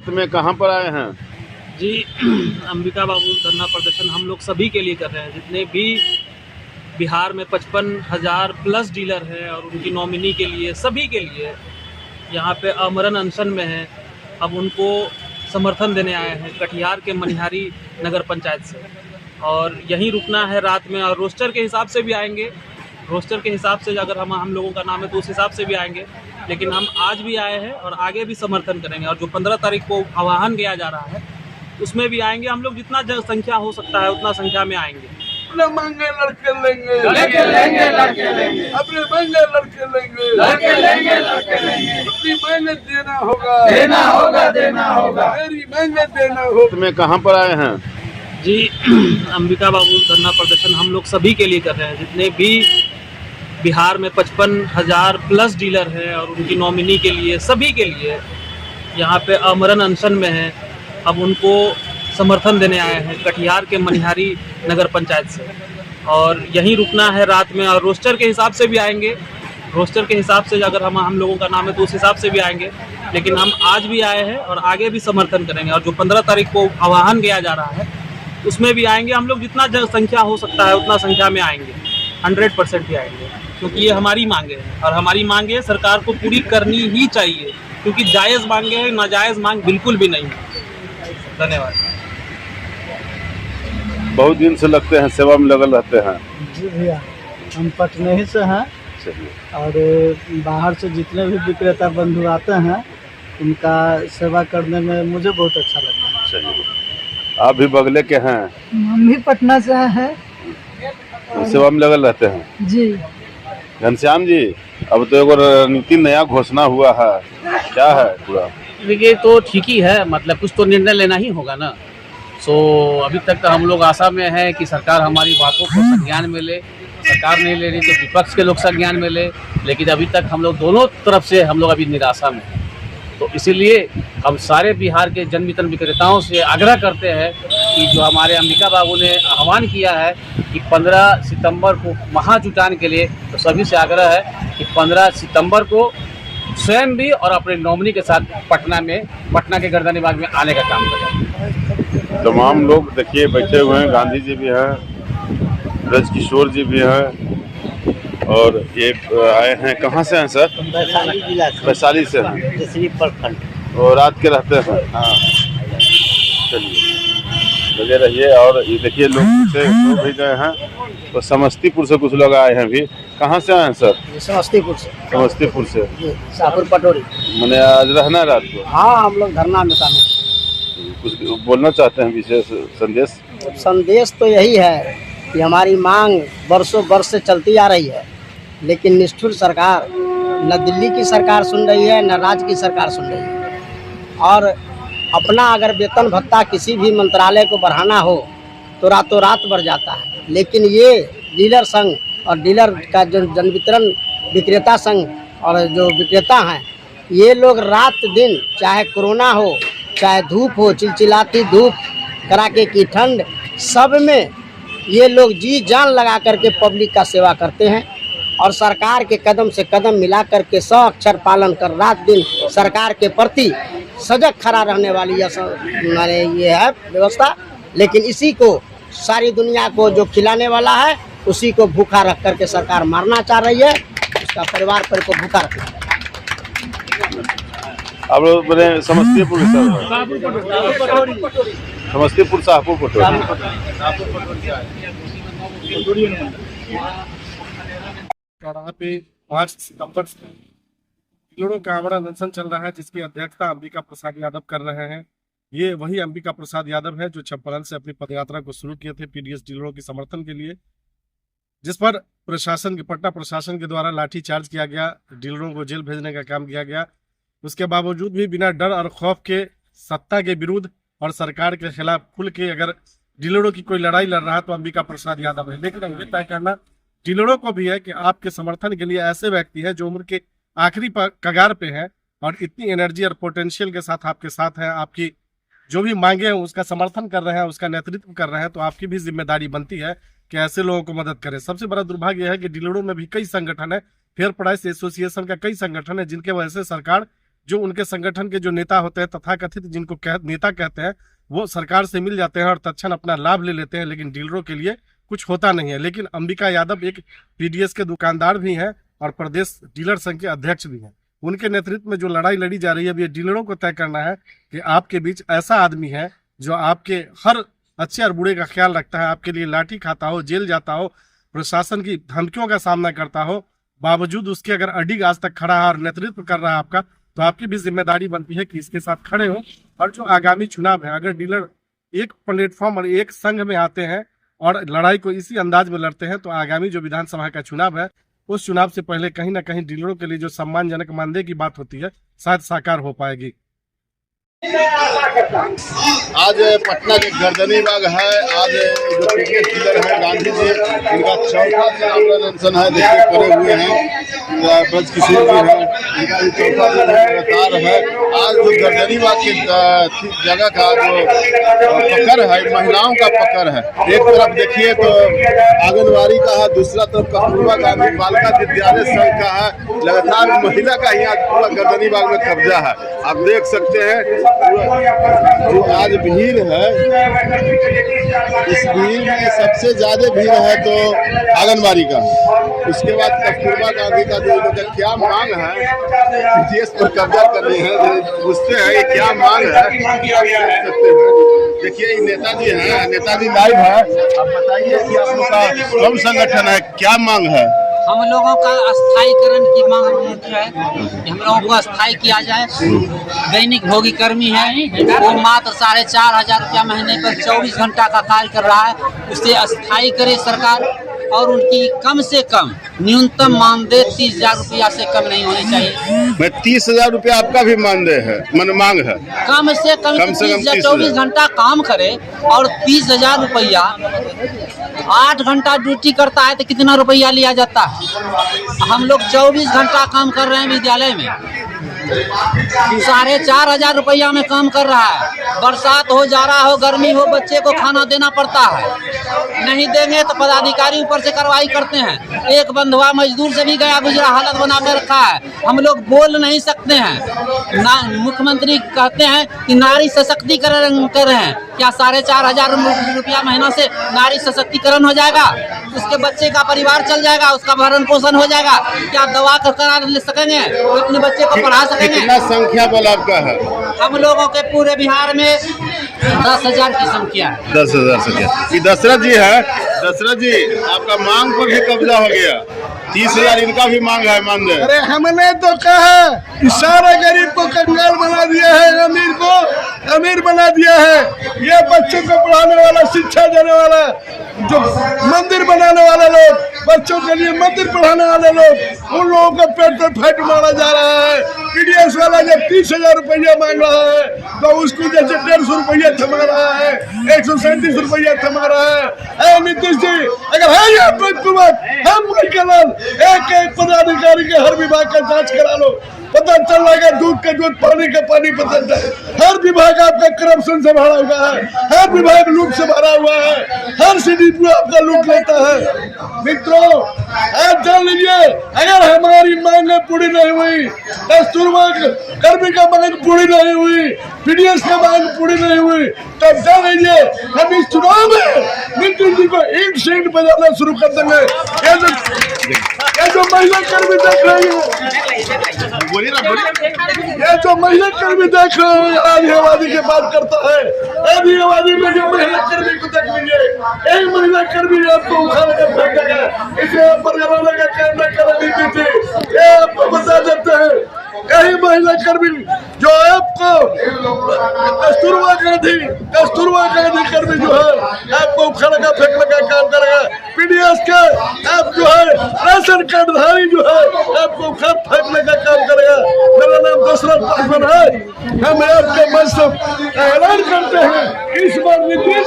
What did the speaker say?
रात में कहाँ पर आए हैं? जी अंबिका बाबू धरना प्रदर्शन हम लोग सभी के लिए कर रहे हैं। जितने भी बिहार में 55,000 प्लस डीलर हैं और उनकी नॉमिनी के लिए, सभी के लिए यहाँ पे आमरण अनशन में हैं। अब उनको समर्थन देने आए हैं कटिहार के मनिहारी नगर पंचायत से, और यहीं रुकना है रात में। और रोस्टर के हिसाब से भी आएंगे, रोस्टर के हिसाब से अगर हम लोगों का नाम है तो उस हिसाब से भी आएंगे। लेकिन हम आज भी आए हैं और आगे भी समर्थन करेंगे। और जो 15 तारीख को आह्वान किया जा रहा है उसमें भी आएंगे। हम लोग जितना संख्या हो सकता है उतना संख्या में आएंगे। अपने मांगे लड़के लेंगे, लड़के लेंगे, लड़के लेंगे, अपने मांगे लड़के लेंगे, लड़के लेंगे, लड़के लेंगे, अपनी मांगे देना होगा, देना होगा, देना होगा, मेरी मांगे देना होगा। में कहाँ पर आए हैं? जी अंबिका बाबू धरना प्रदर्शन हम लोग सभी के लिए कर रहे हैं। जितने भी बिहार में 55,000 प्लस डीलर हैं और उनकी नॉमिनी के लिए, सभी के लिए यहाँ पे आमरण अनशन में हैं। अब उनको समर्थन देने आए हैं कटिहार के मनिहारी नगर पंचायत से, और यहीं रुकना है रात में। और रोस्टर के हिसाब से भी आएंगे, रोस्टर के हिसाब से अगर हम लोगों का नाम है तो उस हिसाब से भी आएंगे। लेकिन हम आज भी आए हैं और आगे भी समर्थन करेंगे। और जो 15 तारीख को आह्वान किया जा रहा है उसमें भी आएंगे। हम लोग जितना संख्या हो सकता है उतना संख्या में आएंगे, 100% ही आएंगे, क्योंकि ये हमारी मांगे हैं। और हमारी मांगे सरकार को पूरी करनी ही चाहिए, क्योंकि जायज़ मांगे हैं, नाजायज़ मांग बिल्कुल भी नहीं है। धन्यवाद। बहुत दिन से लगते हैं सेवा में लगल रहते हैं। जी भैया, हम पटना ही से हैं और बाहर से जितने भी विक्रेता बंधु आते हैं उनका सेवा करने में मुझे बहुत अच्छा लगता है। चलिए, आप भी बगले के हैं, हम भी पटना से हैं, सेवा में लगल रहते हैं। जी घनश्याम जी, अब तो एक रणनीति नया घोषणा हुआ है, क्या है पूरा? देखिए, तो ठीक ही है, मतलब कुछ तो निर्णय लेना ही होगा ना। सो अभी तक तो हम लोग आशा में हैं कि सरकार हमारी बातों को संज्ञान में ले। सरकार नहीं ले रही तो विपक्ष के लोग संज्ञान में ले, लेकिन अभी तक हम लोग दोनों तरफ से हम लोग अभी निराशा में हैं। तो इसीलिए हम सारे बिहार के जन वितरण विक्रेताओं से आग्रह करते हैं कि जो हमारे अंबिका बाबू ने आह्वान किया है कि 15 सितंबर को महाजुटान के लिए, तो सभी से आग्रह है कि 15 सितंबर को स्वयं भी और अपने नॉमिनी के साथ पटना के गर्दनी बाग में आने का काम करें। तमाम लोग देखिए बैठे हुए हैं, गांधी जी भी हैं, ब्रजकिशोर जी भी हैं, और एक आए हैं। कहाँ से हैं सर? वैशाली जिला से, वैशाली से हैं, जसरी प्रखंड। और रात के रहते हैं। हाँ, चलिए लगे रहिए। और ये देखिए लोग से भी गए हैं, तो समस्तीपुर से कुछ लोग आए हैं भी। कहाँ से आए हैं सर? समस्तीपुर से। समस्तीपुर से, शाहपुर पटोरी। मैंने आज रहना है रात को। हाँ, हम लोग धरना में शामिल। कुछ बोलना चाहते हैं विशेष संदेश? संदेश तो यही है कि हमारी मांग वर्षों वर्ष से चलती आ रही है, लेकिन निष्ठुर सरकार, न दिल्ली की सरकार सुन रही है, न राज्य की सरकार सुन रही है। और अपना अगर वेतन भत्ता किसी भी मंत्रालय को बढ़ाना हो तो रातों रात बढ़ जाता है, लेकिन ये डीलर संघ और डीलर का जो जन वितरण विक्रेता संघ और जो विक्रेता हैं, ये लोग रात दिन, चाहे कोरोना हो, चाहे धूप हो, चिलचिलाती धूप, कड़ाके की ठंड, सब में ये लोग जी जान लगा करके पब्लिक का सेवा करते हैं। और सरकार के कदम से कदम मिला करके 100 अक्षर पालन कर रात दिन सरकार के प्रति सजग खड़ा रहने वाली ये है व्यवस्था। लेकिन इसी को सारी दुनिया को जो खिलाने वाला है, उसी को भूखा रख करके सरकार मारना चाह रही है, उसका परिवार पर को भूखा रखना। आप लोग बोले समस्तीपुर से? समस्तीपुर शाहपुर पटोरी। पे 5 सितंबर से डीलरों का आमरण अनशन चल रहा है, जिसकी अध्यक्षता अंबिका प्रसाद यादव कर रहे हैं। ये वही अंबिका प्रसाद यादव है जो चंपारण से अपनी पदयात्रा को शुरू किए थे पीडीएस डीलरों के समर्थन के लिए, जिस पर पटना प्रशासन के द्वारा लाठीचार्ज किया गया, डीलरों को जेल भेजने का काम किया गया। उसके बावजूद भी बिना डर और खौफ के सत्ता के विरुद्ध और सरकार के खिलाफ खुल के अगर डीलरों की कोई लड़ाई लड़ रहा है तो अंबिका प्रसाद यादव है। लेकिन ये तय करना डीलरों को भी है कि आपके समर्थन के लिए ऐसे व्यक्ति है जो उम्र के आखिरी कगार पे है और इतनी एनर्जी और पोटेंशियल के साथ आपके साथ है, आपकी जो भी मांगे हैं उसका समर्थन कर रहे हैं, उसका नेतृत्व कर रहे हैं, तो आपकी भी जिम्मेदारी बनती है कि ऐसे लोगों को मदद करें। सबसे बड़ा दुर्भाग्य यह है कि डीलरों में भी कई संगठन है, फेयर प्राइस एसोसिएशन का कई संगठन है, जिनके वजह से सरकार जो उनके संगठन के जो नेता होते हैं, तथाकथित जिनको नेता कहते हैं, वो सरकार से मिल जाते हैं और तत्क्षण अपना लाभ ले लेते हैं, लेकिन डीलरों के लिए कुछ होता नहीं है। लेकिन अंबिका यादव एक पीडीएस के दुकानदार भी हैं और प्रदेश डीलर संघ के अध्यक्ष भी हैं। उनके नेतृत्व में जो लड़ाई लड़ी जा रही है, अब ये डीलरों को तय करना है कि आपके बीच ऐसा आदमी है जो आपके हर अच्छे और बुरे का ख्याल रखता है, आपके लिए लाठी खाता हो, जेल जाता हो, प्रशासन की धमकियों का सामना करता हो, बावजूद उसके अगर अडिग आज तक खड़ा है और नेतृत्व कर रहा है आपका, तो आपकी भी जिम्मेदारी बनती है कि इसके साथ खड़े हो। और जो आगामी चुनाव है, अगर डीलर एक प्लेटफॉर्म और एक संघ में आते हैं और लड़ाई को इसी अंदाज में लड़ते हैं, तो आगामी जो विधानसभा का चुनाव है, उस चुनाव से पहले कहीं ना कहीं डीलरों के लिए जो सम्मानजनक मानदेय की बात होती है, शायद साकार हो पाएगी। आज पटना के गर्दनी बाग है। आज जो पीडीएस डीलर है गांधी जी, इनका चौथा दिन अनशन है, देखिए करे हुए हैं। ब्रज किशोर जी है, इनका भी चौथा दिन लगातार है। आज जो गर्दनी बाग की जगह का जो पकड़ है, महिलाओं का पकड़ है। एक तरफ देखिए तो आंगनबाड़ी का है, दूसरा तरफ कस्तूरबा गांधी बालिका विद्यालय संघ का है। लगातार महिला का यहाँ पूरा गर्दनी बाग में कब्जा है। आप देख सकते हैं जो आज भीड़ है, इस भीड़ में सबसे ज्यादा भीड़ है तो आंगनबाड़ी का, उसके बाद कस्तूरबा गांधी का जो इनका क्या मांग है, पीडीएस पर कब्जा कर लिए हैं, पूछते हैं ये क्या मांग है। सकते हैं, देखिए ये नेताजी हैं, नेताजी लाइव है। आप बताइए कि आप लोग का कौन संगठन है, क्या मांग है? हम लोगों का स्थायीकरण की मांग मुख्य है कि हम लोगों को स्थायी किया जाए। दैनिक भोगी कर्मी है, वो मात्र 4,500 रुपया महीने पर 24 घंटा का कार्य कर रहा है, उसे स्थायी करे सरकार। और उनकी कम से कम न्यूनतम मानदेय 30,000 रुपया से कम नहीं होनी चाहिए। मैं 30,000 रुपया आपका भी मानदेय है, मन मांग है। कम से कम 24 घंटा काम करे और 30,000 रुपया 8 घंटा ड्यूटी करता है तो कितना रुपया लिया जाता है? हम लोग 24 घंटा काम कर रहे हैं विद्यालय में, 4,500 रुपया में काम कर रहा है। बरसात हो, जाड़ा हो, गर्मी हो, बच्चे को खाना देना पड़ता है। नहीं देंगे तो पदाधिकारी ऊपर से कार्रवाई करते हैं। एक बंधुआ मजदूर से भी गया गुजरा हालत बना कर रखा है। हम लोग बोल नहीं सकते हैं ना। मुख्यमंत्री कहते हैं कि नारी सशक्तिकरण कर रहे हैं। क्या 4,500 रुपया महीना से नारी सशक्तिकरण हो जाएगा? उसके बच्चे का परिवार चल जाएगा, उसका भरण पोषण हो जाएगा? क्या दवा करा ले सकेंगे? अपने बच्चे को पढ़ा सकेंगे? कितना संख्या बल आपका है? हम लोगों के पूरे बिहार में 10,000 की संख्या है। 10,000 संख्या। ये दशरथ जी है। दशरथ जी, आपका मांग पर भी कब्जा हो गया। 30,000 इनका भी मांग है मानदेय। अरे हमने तो कहा कि सारे गरीब को कंगाल बना दिया है, अमीर को अमीर बना दिया है। ये बच्चों को पढ़ाने वाला, शिक्षा देने वाला, जो मंदिर बनाने वाले लोग, बच्चों के लिए मंदिर पढ़ाने वाले लोग, उन लोगों को पेट पर फाइट मारा जा रहा है। पीडीएस वाला जब 30,000 रुपया मांग रहा है तो उसको जैसे 150 रुपया थमा रहा है, 137 रुपया थमा रहा है। नीतीश जी, अगर है ये हम एक पदाधिकारी के हर विभाग का जांच करा लो, पता चल जाएगा। दूध का दूध, पानी का पानी पता चलता है। हर विभाग आपका करप्शन से भरा हुआ है, हर विभाग लूट से भरा हुआ है, हर सीडीपी आपका लूट लेता है। मित्रों, आप जान लीजिए, अगर हमारी मांगे पूरी नहीं हुई, कस्तूरबा कर्मी का मांग पूरी नहीं हुई, पीडीएस का मांग पूरी नहीं हुई, तब जान लीजिए हम इस चुनाव में नीतीश जी को ईंट से ईंट बजाना शुरू कर देंगे। ये जो महिला कर्मी देख रही है, ये जो महिला कर्मी देख रहे हैं, आदिवादी की बात करता है। आदिवादी में जो महिला कर्मी को देख लीजिए, एक महिला कर्मी आपको उखाड़ कर फेंक देगा। इसे आप बरगलाने का काम न करें नीतीश जी, ये आपको बता देते हैं। यही महिला कर्मी जो आपको कस्तूरबा गांधी कर्मी जो है आपको उखाड़ कर फेंकने का काम करेगा। पीडीएस के आप जो है राशन कार्डधारी जो है आपको उखाड़ फेंकने का काम करेगा। मेरा नाम दशरथ पासवान है। हम आपके मंच से ऐलान करते हैं, इस बार नीतीश